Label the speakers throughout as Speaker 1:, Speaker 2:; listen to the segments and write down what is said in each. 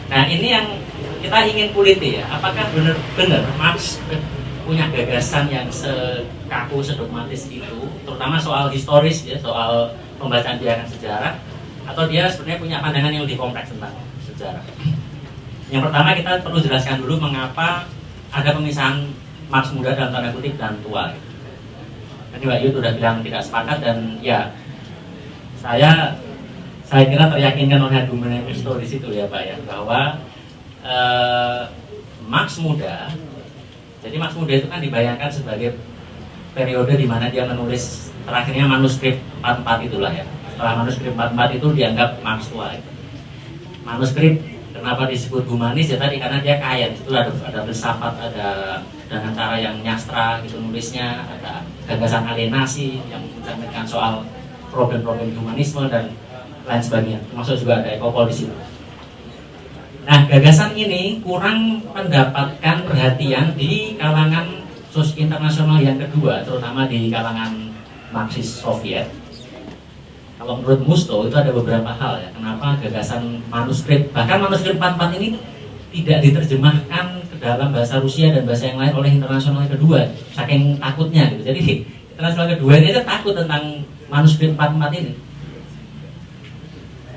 Speaker 1: Nah ini yang kita ingin kuliti ya, apakah benar-benar Marx punya gagasan yang sekaku, sedogmatis itu, terutama soal historis ya, soal pembacaan bilangan sejarah, atau dia sebenarnya punya pandangan yang lebih kompleks tentang sejarah. Yang pertama kita perlu jelaskan dulu mengapa ada pemisahan Marx muda dalam tanda kutip dan tua. Tadi Pak Yud sudah bilang tidak sepakat, dan ya saya kira teryakinkan oleh argumen historis itu ya Pak ya, bahwa Marx muda, jadi Marx muda itu kan dibayangkan sebagai periode di mana dia menulis terakhirnya manuskrip 44 itulah ya. Setelah manuskrip 44 itu dianggap Marx tua. Manuskrip kenapa disebut humanis ya tadi karena dia kaya, itu ada filsafat, ada dengan cara yang nyastra gitu nulisnya, ada gagasan alienasi yang mencerminkan soal problem-problem humanisme dan lain sebagainya, termasuk juga ada ekopol di situ. Nah, gagasan ini kurang mendapatkan perhatian di kalangan internasional yang kedua, terutama di kalangan Marxis Soviet. Kalau menurut Musto itu ada beberapa hal ya, kenapa gagasan manuskrip, bahkan manuskrip 44 ini tidak diterjemahkan ke dalam bahasa Rusia dan bahasa yang lain oleh internasional yang kedua, saking takutnya gitu. Jadi internasional kedua ini aja takut tentang manuskrip 44 ini.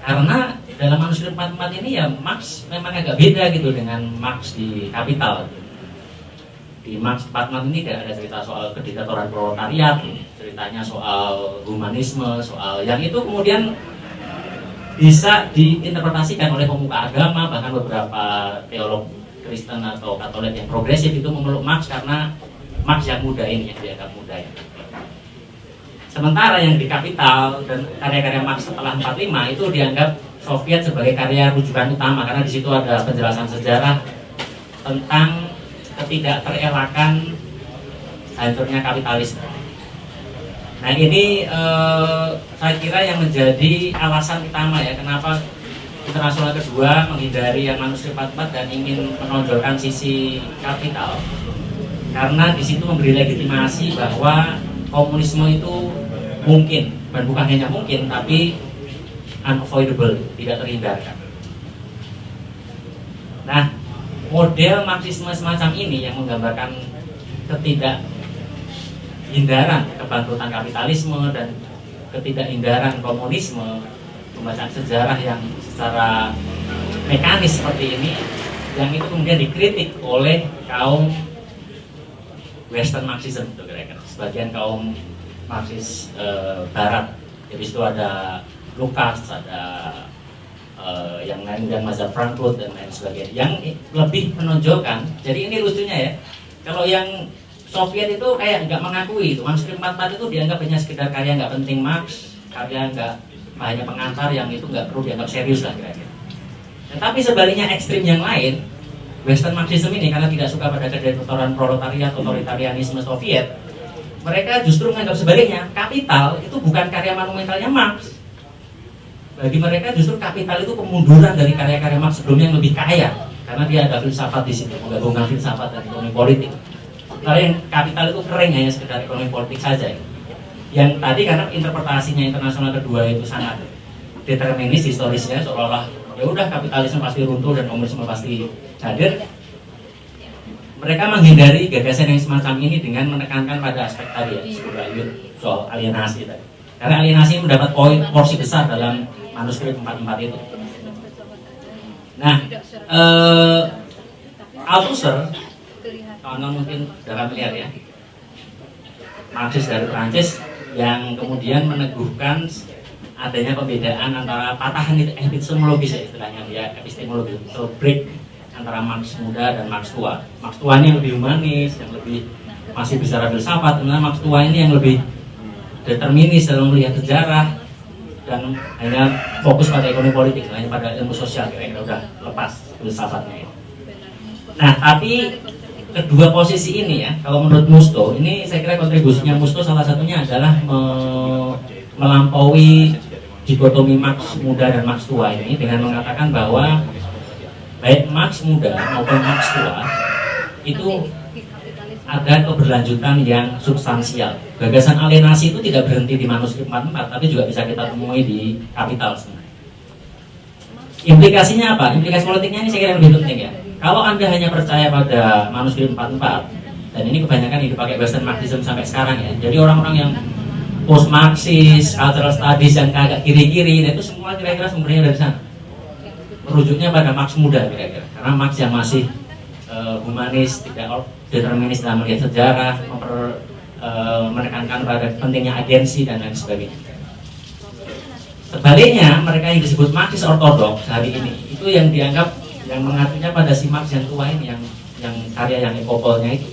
Speaker 1: Karena dalam manuskrip 44 ini ya Marx memang agak beda gitu dengan Marx di Kapital. Di Marx 44 ini tidak ada cerita soal kediktatoran proletariat, ceritanya soal humanisme, soal yang itu kemudian bisa diinterpretasikan oleh pemuka agama, bahkan beberapa teolog Kristen atau Katolik yang progresif itu memeluk Marx karena Marx yang muda ini, yang dianggap muda ya. Sementara yang di Kapital dan karya-karya Marx setelah 45 itu dianggap Soviet sebagai karya rujukan utama karena di situ ada penjelasan sejarah tentang ketidakterelakan hancurnya kapitalisme. Nah ini saya kira yang menjadi alasan utama ya kenapa internasional kedua menghindari yang manuskrip 44 dan ingin menonjolkan sisi Kapital, karena di situ memberi legitimasi bahwa komunisme itu mungkin, dan bukan hanya mungkin tapi unavoidable, tidak terhindarkan. Nah, model Marxisme semacam ini yang menggambarkan ketidakhindaran kebangkrutan kapitalisme dan ketidakhindaran komunisme, pembacaan sejarah yang secara mekanis seperti ini, yang itu kemudian dikritik oleh kaum Western Marxism, kira-kira sebagian kaum Marxis Barat. Jadi itu ada Lukács, ada yang lain dan mazhab Frankfurt dan lain sebagainya yang lebih menonjolkan. Jadi ini lucunya ya, kalau yang Soviet itu kayak nggak mengakui itu manuskrip 44 itu dianggap hanya sekedar karya nggak penting Marx, karya nggak hanya pengantar yang itu nggak perlu dianggap serius lah kira-kira. Tetapi sebaliknya ekstrim yang lain, Western Marxism ini karena tidak suka pada kediktatoran proletariat, otoritarianisme Soviet, mereka justru menganggap sebaliknya, Kapital itu bukan karya monumentalnya Marx. Bagi mereka justru Kapital itu kemunduran dari karya-karya Marx sebelumnya yang lebih kaya, karena dia ada filsafat di situ, menggabungkan filsafat dan ekonomi politik. Kalau yang Kapital itu kering, hanya sekedar ekonomi politik saja. Yang tadi karena interpretasinya internasional kedua itu sangat determinis historisnya, seolah-olah ya udah kapitalisme pasti runtuh dan komunisme pasti hadir. Mereka menghindari gagasan yang semacam ini dengan menekankan pada aspek tadi ya, soal alienasi tadi. Karena alienasi mendapat porsi besar dalam manuskrip 44 itu. Nah, Althusser, kawan-kawan mungkin sudah familiar ya, Marxis dari Prancis yang kemudian meneguhkan adanya pembedaan antara patahan epistemologis ya istilahnya ya, epistemologi, so break antara Marx muda dan Marx tua. Marx tua ini yang lebih humanis, yang lebih masih bicara filsafat, sebenarnya Marx tua ini yang lebih determinis dalam melihat sejarah dan hanya fokus pada ekonomi politik, hanya pada ilmu sosial, kira-kira udah lepas filsafatnya. Nah, tapi kedua posisi ini ya, kalau menurut Musto, ini saya kira kontribusinya Musto salah satunya adalah melampaui dikotomi Marx muda dan Marx tua ini dengan mengatakan bahwa baik Marx muda maupun Marx tua itu ada keberlanjutan yang substansial. Gagasan alienasi itu tidak berhenti di manuskrip 44, tapi juga bisa kita temui di Kapital sebenarnya. Implikasinya apa? Implikasi politiknya ini saya kira lebih penting ya. Kalau Anda hanya percaya pada manuskrip 44, dan ini kebanyakan yang dipakai Western Marxism sampai sekarang ya. Jadi orang-orang yang post Marxis, cultural studies yang agak kiri-kiri, itu semua kira-kira sumbernya dari sana. Merujuknya pada Marx muda kira-kira. Karena Marx yang masih humanis, tidak determinis dalam melihat sejarah, menekankan pada pentingnya agensi dan lain sebagainya. Sebaliknya, mereka yang disebut Marxis ortodoks hari ini itu yang dianggap yang mengacunya pada si Marx yang tua ini, yang karya yang ekopolnya itu.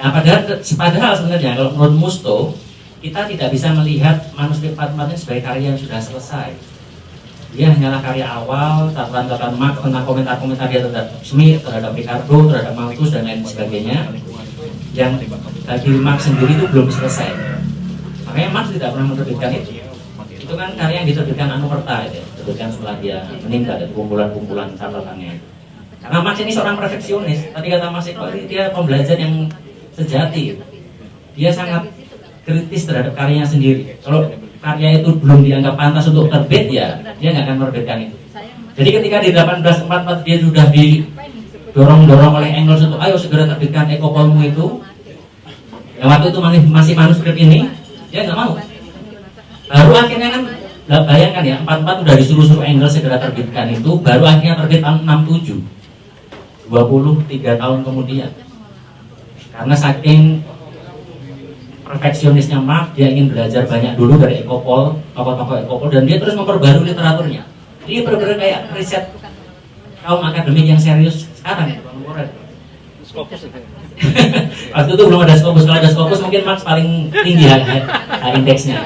Speaker 1: Nah, padahal sebenarnya kalau menurut Musto, kita tidak bisa melihat manuskrip 44 ini sebagai karya yang sudah selesai. Dia hanyalah karya awal, catatan-catatan Marx tentang komentar-komentar dia terhadap Smith, terhadap Ricardo, terhadap Malthus dan lain sebagainya, yang bagi Marx sendiri itu belum selesai. Makanya Marx tidak pernah menerbitkan itu. Itu kan karya yang diterbitkan Anumerta, ya, diterbitkan setelah dia meninggal, dan kumpulan-kumpulan catatannya. Karena Marx ini seorang perfeksionis. Tadi kata Mas Eko, dia pembelajar yang sejati. Dia sangat kritis terhadap karyanya sendiri. Kalau karya itu belum dianggap pantas untuk terbit, ya dia nggak akan menerbitkan itu. Jadi ketika di 1844 dia sudah didorong-dorong oleh Engels untuk ayo segera terbitkan ekopolmu itu, yang waktu itu masih manuskrip ini, dia nggak mau. Baru akhirnya kan, bayangkan ya, 44 udah disuruh-suruh Engels segera terbitkan itu, baru akhirnya terbit tahun 67, 23 tahun kemudian. Karena saking perfeksionisnya Marx, dia ingin belajar banyak dulu dari ekopol, tokoh-tokoh ekopol, dan dia terus memperbarui literaturnya. Ini benar-benar kayak riset kaum akademik yang serius sekarang. Waktu itu belum ada Scopus. Kalau ada Scopus mungkin Marx paling tinggi indeksnya.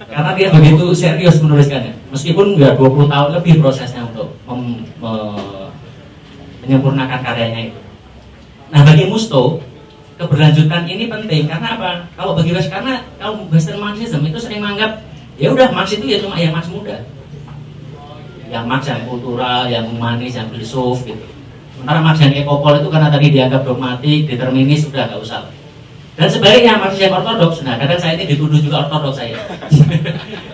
Speaker 1: Karena dia begitu serius menuliskannya. Meskipun nggak 20 tahun lebih prosesnya untuk menyempurnakan karyanya itu. Nah, bagi Musto, keberlanjutan ini penting karena apa? Kalau bagi karena kalau Western Marxism itu sering menganggap ya udah Marx itu ya cuma yang Marx muda. Yang Marx yang kultural, yang humanis, yang filsuf gitu. Sementara Marx yang ekopol itu karena tadi dianggap dogmatik, determinis, sudah nggak usah. Dan sebaliknya Marx yang ortodoks, nah kadang saya ini dituduh juga ortodoks saya.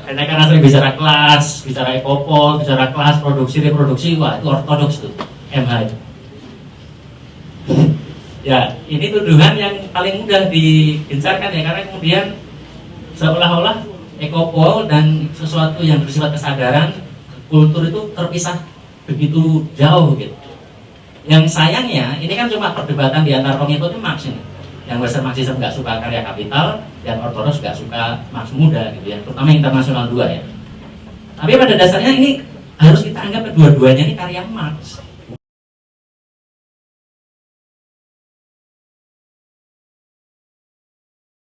Speaker 1: Karena sering bicara kelas, bicara ekopol, bicara kelas, produksi, reproduksi, wah itu ortodoks tuh, MH itu. Ya, ini tuduhan yang paling mudah digencarkan ya, karena kemudian seolah-olah ekopol dan sesuatu yang bersifat kesadaran, kultur itu terpisah begitu jauh gitu. Yang sayangnya, ini kan cuma perdebatan di antara pengikut Marx ini. Yang Western Marxism nggak suka karya Kapital, yang ortodoks nggak suka Marx muda gitu ya, terutama internasional dua ya. Tapi pada dasarnya ini harus kita anggap kedua-duanya ini karya Marx.